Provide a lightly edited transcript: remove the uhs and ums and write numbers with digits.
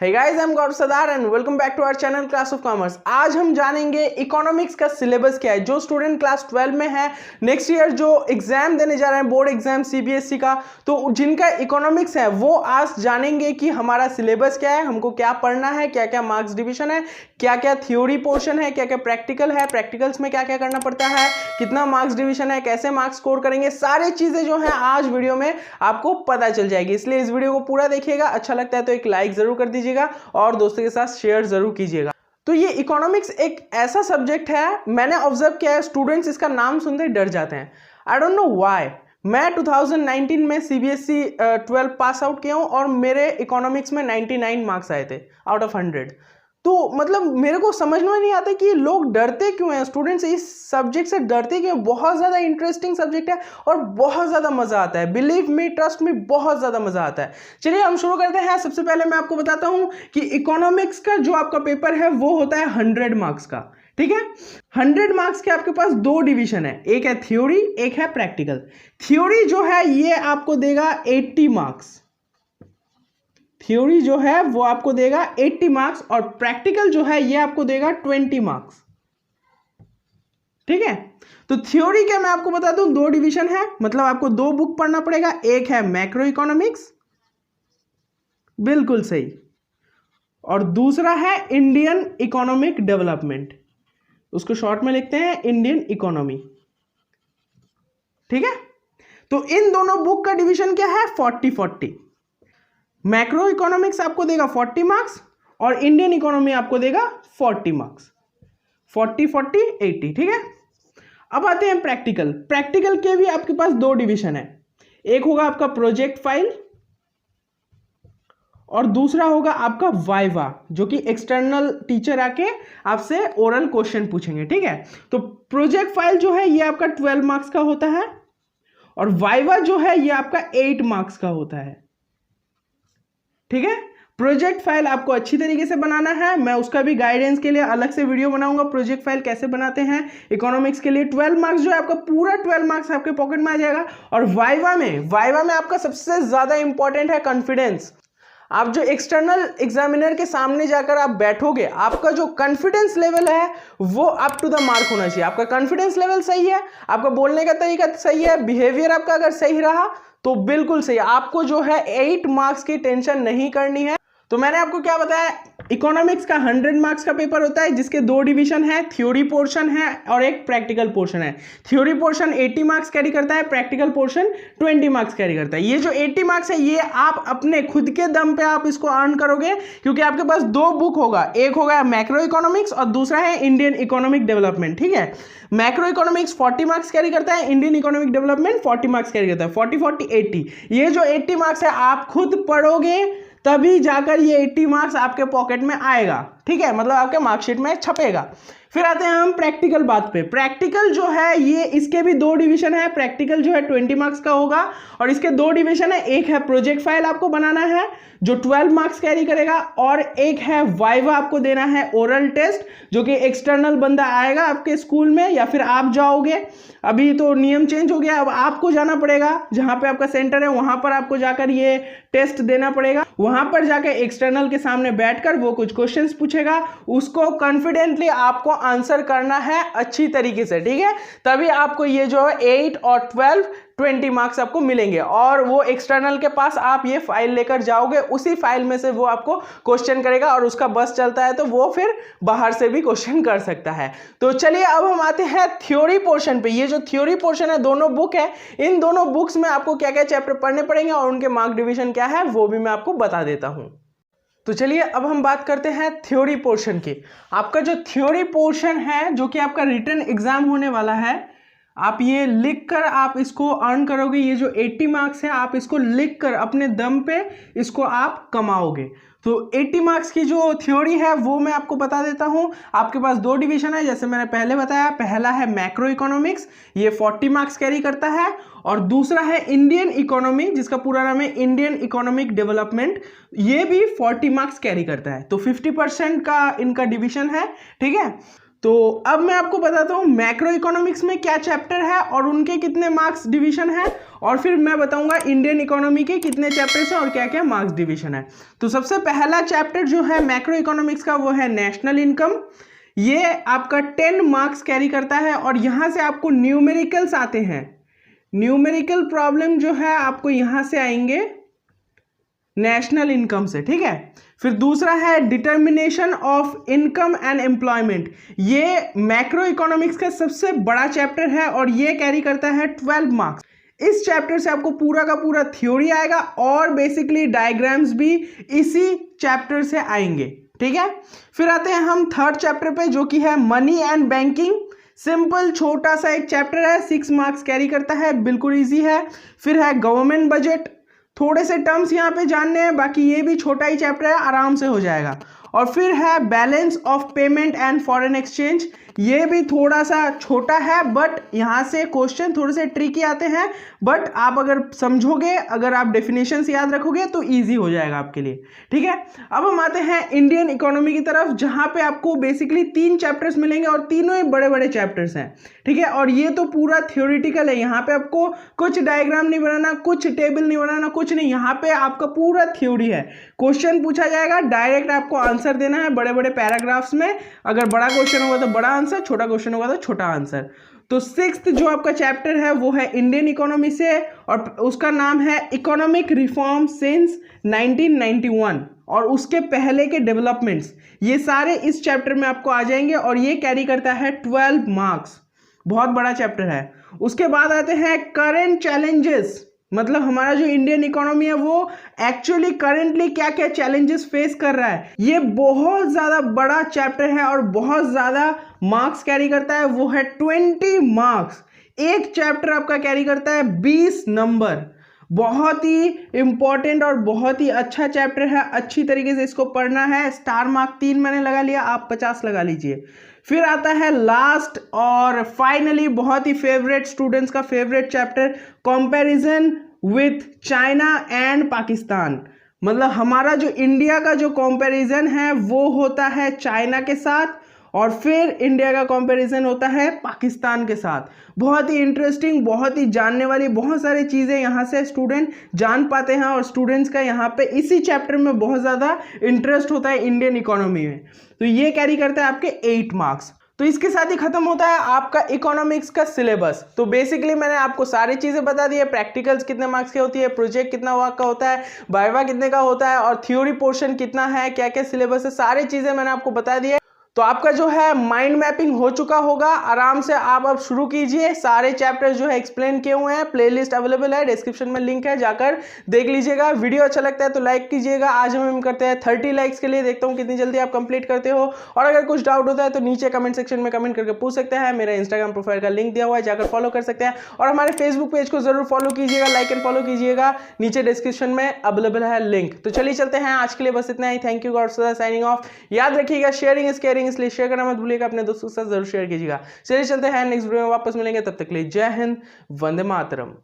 Hey guys, I'm Gaurav Sadar and welcome back to our channel Class of Commerce। आज हम जानेंगे economics का syllabus क्या है। जो स्टूडेंट क्लास 12 में है, नेक्स्ट ईयर जो एग्जाम देने जा रहे हैं बोर्ड एग्जाम सीबीएसई का, तो जिनका इकोनॉमिक्स है वो आज जानेंगे कि हमारा सिलेबस क्या है, हमको क्या पढ़ना है, क्या क्या मार्क्स डिवीजन है, क्या क्या थ्योरी पोर्शन है, क्या क्या प्रैक्टिकल है, प्रैक्टिकल्स में क्या क्या करना पड़ता है, कितना मार्क्स डिवीजन है, कैसे मार्क्स स्कोर करेंगे, सारी चीजें जो है आज वीडियो में आपको पता चल जाएगी। इसलिए इस वीडियो को पूरा देखिएगा। अच्छा लगता है तो एक लाइक जरूर कर दीजिएगा और दोस्तों के साथ शेयर जरूर कीजिएगा। तो ये इकोनॉमिक्स एक ऐसा सब्जेक्ट है, मैंने ऑब्जर्व किया है स्टूडेंट्स इसका नाम सुनते ही डर जाते हैं। I don't know why. मैं 2019 में सीबीएसई 12 पास आउट किया हूं और मेरे इकोनॉमिक्स में 99 मार्क्स आए थे आउट ऑफ 100। तो मतलब मेरे को समझ में नहीं आता कि लोग डरते क्यों हैं, स्टूडेंट्स इस सब्जेक्ट से डरते क्यों। बहुत ज़्यादा इंटरेस्टिंग सब्जेक्ट है और बहुत ज़्यादा मज़ा आता है। बिलीव मी, ट्रस्ट मी, बहुत ज़्यादा मज़ा आता है। चलिए हम शुरू करते हैं। सबसे पहले मैं आपको बताता हूँ कि इकोनॉमिक्स का जो आपका पेपर है वो होता है 100 मार्क्स का। ठीक है, 100 मार्क्स के आपके पास दो डिवीजन है, एक है थ्योरी, एक है प्रैक्टिकल। थ्योरी जो है ये आपको देगा 80 मार्क्स। थ्योरी जो है वो आपको देगा 80 मार्क्स और प्रैक्टिकल जो है ये आपको देगा 20 मार्क्स। ठीक है, तो थ्योरी के मैं आपको बता दूं दो डिवीजन है, मतलब आपको दो बुक पढ़ना पड़ेगा। एक है मैक्रो इकोनॉमिक्स, बिल्कुल सही, और दूसरा है इंडियन इकोनॉमिक डेवलपमेंट, उसको शॉर्ट में लिखते हैं इंडियन इकोनॉमी। ठीक है, तो इन दोनों बुक का डिवीजन क्या है, 40-40। मैक्रो इकोनॉमिक्स आपको देगा 40 मार्क्स और इंडियन इकोनॉमी आपको देगा 40 मार्क्स। 40-40-80। ठीक है, अब आते हैं प्रैक्टिकल। प्रैक्टिकल के भी आपके पास दो डिवीजन है, एक होगा आपका प्रोजेक्ट फाइल और दूसरा होगा आपका वाइवा, जो कि एक्सटर्नल टीचर आके आपसे ओरल क्वेश्चन पूछेंगे। ठीक है, तो प्रोजेक्ट फाइल जो है ये आपका 12 मार्क्स का होता है और वाइवा जो है ये आपका 8 मार्क्स का होता है। ठीक है, प्रोजेक्ट फाइल आपको अच्छी तरीके से बनाना है, मैं उसका भी गाइडेंस के लिए अलग से वीडियो बनाऊंगा। प्रोजेक्ट फाइल कैसे बनाते हैं इकोनॉमिक्स के लिए। 12 मार्क्स जो है आपका पूरा 12 मार्क्स आपके पॉकेट में आ जाएगा। और वाइवा में आपका सबसे ज्यादा इंपॉर्टेंट है कॉन्फिडेंस। आप जो एक्सटर्नल एग्जामिनर के सामने जाकर आप बैठोगे, आपका जो कॉन्फिडेंस लेवल है वो अप टू द मार्क होना चाहिए। आपका कॉन्फिडेंस लेवल सही है, आपका बोलने का तरीका सही है, बिहेवियर आपका अगर सही रहा तो बिल्कुल सही। आपको जो है 8 मार्क्स की टेंशन नहीं करनी है। तो मैंने आपको क्या बताया, इकोनॉमिक्स का 100 मार्क्स का पेपर होता है जिसके दो डिवीजन है, थ्योरी पोर्शन है और एक प्रैक्टिकल पोर्शन है। थ्योरी पोर्शन 80 मार्क्स कैरी करता है, प्रैक्टिकल पोर्शन 20 मार्क्स कैरी करता है। ये जो 80 मार्क्स है ये आप अपने खुद के दम पे आप इसको अर्न करोगे, क्योंकि आपके पास दो बुक होगा, एक होगा मैक्रो इकोनॉमिक्स और दूसरा है इंडियन इकोनॉमिक डेवलपमेंट। ठीक है, मैक्रो इकोनॉमिक्स 40 मार्क्स कैरी करता है, Indian economic development 40 marks carry करता है। 40-40-80, ये जो 80 मार्क्स है आप खुद पढ़ोगे तभी जाकर ये 80 मार्क्स आपके पॉकेट में आएगा। ठीक है, मतलब आपके मार्कशीट में छपेगा। फिर आते हैं हम प्रैक्टिकल बात पे। प्रैक्टिकल जो है ये इसके भी दो डिवीजन है। प्रैक्टिकल जो है 20 मार्क्स का होगा और इसके दो डिवीजन है, एक है प्रोजेक्ट फाइल आपको बनाना है जो 12 मार्क्स कैरी करेगा और एक है वाइवा आपको देना है, ओरल टेस्ट, जो कि एक्सटर्नल बंदा आएगा आपके स्कूल में या फिर आप जाओगे। अभी तो नियम चेंज हो गया, अब आपको जाना पड़ेगा जहां पे आपका सेंटर है, वहां पर आपको जाकर ये टेस्ट देना पड़ेगा। वहां पर जाकर एक्सटर्नल के सामने बैठकर वो कुछ क्वेश्चंस पूछेगा, उसको कॉन्फिडेंटली आपको आंसर करना है अच्छी तरीके से। ठीक है, तभी आपको ये जो है 8 और 12 20 मार्क्स आपको मिलेंगे और वो एक्सटर्नल के पास आप ये फाइल लेकर जाओगे, उसी फाइल में से वो आपको क्वेश्चन करेगा और उसका बस चलता है तो वो फिर बाहर से भी क्वेश्चन कर सकता है। तो चलिए अब हम आते हैं थ्योरी पोर्शन पे। ये जो थ्योरी पोर्शन है, दोनों बुक है, इन दोनों बुक्स में आपको क्या क्या चैप्टर पढ़ने पड़ेंगे और उनके मार्क डिवीजन क्या है वो भी मैं आपको बता देता हूं। तो चलिए अब हम बात करते हैं थ्योरी पोर्शन की। आपका जो थ्योरी पोर्शन है जो कि आपका रिटन एग्जाम होने वाला है, आप ये लिख कर आप इसको अर्न करोगे। ये जो 80 मार्क्स है आप इसको लिख कर अपने दम पे इसको आप कमाओगे। तो 80 मार्क्स की जो थ्योरी है वो मैं आपको बता देता हूं। आपके पास दो डिवीजन है, जैसे मैंने पहले बताया। पहला है मैक्रो इकोनॉमिक्स, ये 40 मार्क्स कैरी करता है, और दूसरा है इंडियन इकोनॉमी जिसका पूरा नाम है इंडियन इकोनॉमिक डेवलपमेंट, ये भी 40 मार्क्स कैरी करता है। तो 50% का इनका डिवीजन है। ठीक है, तो अब मैं आपको बताता हूँ मैक्रो इकोनॉमिक्स में क्या चैप्टर है और उनके कितने मार्क्स डिवीजन है, और फिर मैं बताऊंगा इंडियन इकोनॉमी के कितने चैप्टर्स हैं और क्या क्या मार्क्स डिवीजन है। तो सबसे पहला चैप्टर जो है मैक्रो इकोनॉमिक्स का वो है नेशनल इनकम। ये आपका 10 मार्क्स कैरी करता है और यहाँ से आपको न्यूमेरिकल्स आते हैं। न्यूमेरिकल प्रॉब्लम जो है आपको यहाँ से आएंगे नेशनल इनकम से, ठीक है। फिर दूसरा है determination of income and employment. ये मैक्रो इकोनॉमिक्स का सबसे बड़ा चैप्टर है और ये कैरी करता है 12 मार्क्स। इस चैप्टर से आपको पूरा का पूरा थ्योरी आएगा और बेसिकली डायग्राम्स भी इसी चैप्टर से आएंगे, ठीक है। फिर आते हैं हम थर्ड चैप्टर पे जो कि है मनी एंड बैंकिंग। सिंपल छोटा सा एक चैप्टर है, 6 मार्क्स कैरी करता है, बिल्कुल इजी है। फिर है गवर्नमेंट बजट, थोड़े से टर्म्स यहाँ पे जानने हैं, बाकी ये भी छोटा ही चैप्टर है, आराम से हो जाएगा। और फिर है balance of payment and foreign exchange. ये भी थोड़ा सा छोटा है बट यहाँ से क्वेश्चन थोड़े से ट्रिकी आते हैं, बट आप अगर समझोगे, अगर आप डेफिनेशंस याद रखोगे तो इजी हो जाएगा आपके लिए, ठीक है। अब हम आते हैं इंडियन इकोनॉमी की तरफ, जहाँ पे आपको बेसिकली 3 चैप्टर्स मिलेंगे और तीनों ही बड़े बड़े चैप्टर्स हैं, ठीक है। और ये तो पूरा थ्योरेटिकल है, यहाँ पे आपको कुछ डायग्राम नहीं बनाना, कुछ टेबल नहीं बनाना, कुछ नहीं, यहाँ पे आपका पूरा थ्योरी है। क्वेश्चन पूछा जाएगा, डायरेक्ट आपको आंसर देना है बड़े बड़े पैराग्राफ्स में। अगर बड़ा क्वेश्चन होगा तो बड़ा आंसर, छोटा क्वेश्चन होगा तो छोटा आंसर। तो 6th जो आपका चैप्टर है वो है इंडियन इकोनॉमी से और उसका नाम है इकोनॉमिक रिफॉर्म सिंस 1991 और उसके पहले के डेवलपमेंट्स। ये सारे इस चैप्टर में आपको आ जाएंगे और ये कैरी करता है 12 मार्क्स, बहुत बड़ा चैप्टर है। उसके बाद आते हैं करेंट चैलेंजेस, मतलब हमारा जो इंडियन इकोनॉमी है वो एक्चुअली करेंटली क्या क्या चैलेंजेस फेस कर रहा है। ये बहुत ज़्यादा बड़ा चैप्टर है और बहुत ज़्यादा मार्क्स कैरी करता है, वो है 20 मार्क्स। एक चैप्टर आपका कैरी करता है 20 नंबर। बहुत ही इंपॉर्टेंट और बहुत ही अच्छा चैप्टर है, अच्छी तरीके से इसको पढ़ना है। स्टार मार्क 3 मैंने लगा लिया, आप 50 लगा लीजिए। फिर आता है लास्ट और फाइनली बहुत ही फेवरेट, स्टूडेंट्स का favourite chapter, comparison with China and Pakistan. मतलब हमारा जो इंडिया का जो कंपैरिजन है वो होता है चाइना के साथ और फिर इंडिया का कंपैरिजन होता है पाकिस्तान के साथ। बहुत ही इंटरेस्टिंग, बहुत ही जानने वाली, बहुत सारी चीज़ें यहाँ से स्टूडेंट जान पाते हैं और स्टूडेंट्स का यहाँ पे इसी चैप्टर में बहुत ज़्यादा इंटरेस्ट होता है इंडियन इकोनॉमी में। तो ये कैरी करता है आपके 8 मार्क्स। तो इसके साथ ही खत्म होता है आपका इकोनॉमिक्स का सिलेबस। तो बेसिकली मैंने आपको सारी चीज़ें बता दी है, प्रैक्टिकल्स कितने मार्क्स की होती है, प्रोजेक्ट कितना मार्क्स का होता है, वाइवा कितने का होता है और थ्योरी पोर्शन कितना है, क्या क्या सिलेबस है, सारी चीज़ें मैंने आपको बता दी है। तो आपका जो है माइंड मैपिंग हो चुका होगा, आराम से आप अब शुरू कीजिए। सारे चैप्टर्स जो है एक्सप्लेन किए हुए हैं, प्लेलिस्ट अवेलेबल है, डिस्क्रिप्शन में लिंक है, जाकर देख लीजिएगा। वीडियो अच्छा लगता है तो लाइक कीजिएगा। आज हम करते हैं 30 लाइक्स के लिए, देखता हूँ कितनी जल्दी आप कंप्लीट करते हो। और अगर कुछ डाउट होता है तो नीचे कमेंट सेक्शन में कमेंट करके पूछ सकते हैं। मेरा इंस्टाग्राम प्रोफाइल का लिंक दिया हुआ है, जाकर फॉलो कर सकते हैं और हमारे फेसबुक पेज को जरूर फॉलो कीजिएगा, लाइक एंड फॉलो कीजिएगा, नीचे डिस्क्रिप्शन में अवेलेबल है लिंक। तो चलिए चलते हैं, आज के लिए बस इतना ही। Thank you god, signing off. याद रखिएगा शेयरिंग इज केयरिंग, इसलिए शेयर करना मत भूलिएगा, अपने दोस्तों के साथ जरूर शेयर कीजिएगा। चलिए चलते हैं, नेक्स्ट वीडियो में वापस मिलेंगे, तब तक के लिए जय हिंद, वंदे मातरम।